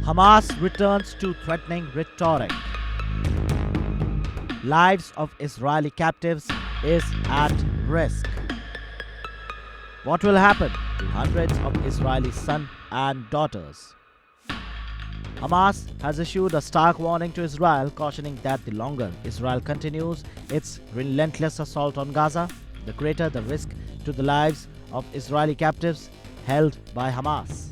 Hamas returns to threatening rhetoric. Lives of Israeli captives is at risk. What will happen to hundreds of Israeli sons and daughters? Hamas has issued a stark warning to Israel, cautioning that the longer Israel continues its relentless assault on Gaza, the greater the risk to the lives of Israeli captives held by Hamas.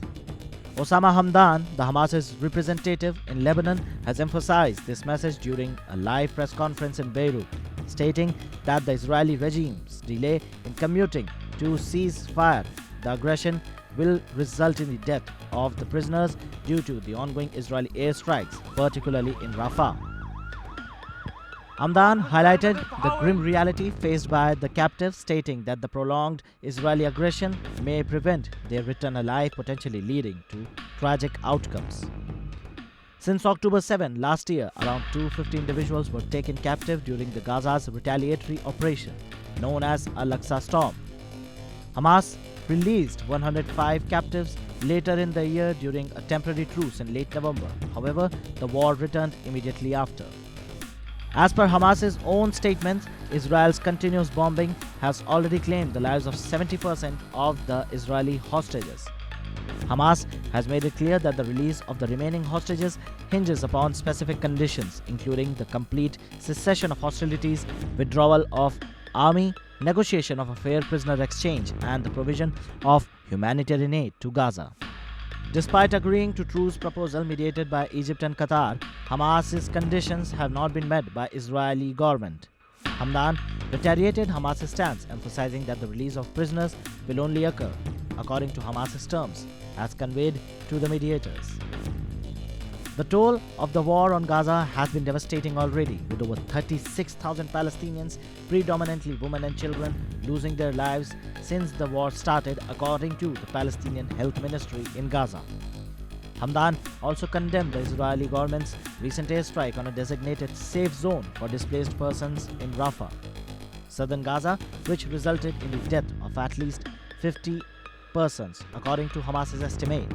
Osama Hamdan, the Hamas's representative in Lebanon, has emphasized this message during a live press conference in Beirut, stating that the Israeli regime's delay in commuting to ceasefire the aggression will result in the death of the prisoners due to the ongoing Israeli airstrikes, particularly in Rafah. Hamdan highlighted the grim reality faced by the captives, stating that the prolonged Israeli aggression may prevent their return alive, potentially leading to tragic outcomes. Since October 7 last year, around 250 individuals were taken captive during the Gaza's retaliatory operation, known as Al-Aqsa Storm. Hamas released 105 captives later in the year during a temporary truce in late November. However, the war returned immediately after. As per Hamas's own statements, Israel's continuous bombing has already claimed the lives of 70% of the Israeli hostages. Hamas has made it clear that the release of the remaining hostages hinges upon specific conditions, including the complete cessation of hostilities, withdrawal of army, negotiation of a fair prisoner exchange, and the provision of humanitarian aid to Gaza. Despite agreeing to truce proposal mediated by Egypt and Qatar, Hamas's conditions have not been met by Israeli government. Hamdan reiterated Hamas's stance, emphasizing that the release of prisoners will only occur according to Hamas's terms, as conveyed to the mediators. The toll of the war on Gaza has been devastating already, with over 36,000 Palestinians, predominantly women and children, losing their lives since the war started, according to the Palestinian Health Ministry in Gaza. Hamdan also condemned the Israeli government's recent airstrike on a designated safe zone for displaced persons in Rafah, southern Gaza, which resulted in the death of at least 50 persons, according to Hamas's estimate.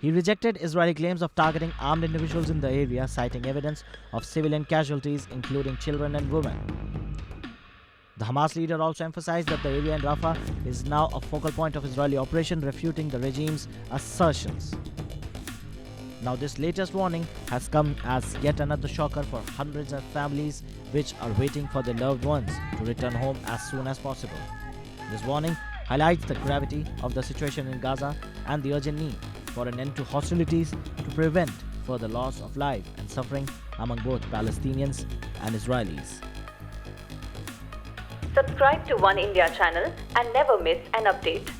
He rejected Israeli claims of targeting armed individuals in the area, citing evidence of civilian casualties, including children and women. The Hamas leader also emphasized that the area in Rafah is now a focal point of Israeli operation, refuting the regime's assertions. Now, this latest warning has come as yet another shocker for hundreds of families which are waiting for their loved ones to return home as soon as possible. This warning highlights the gravity of the situation in Gaza and the urgent need for an end to hostilities to prevent further loss of life and suffering among both Palestinians and Israelis. Subscribe to Oneindia channel and never miss an update.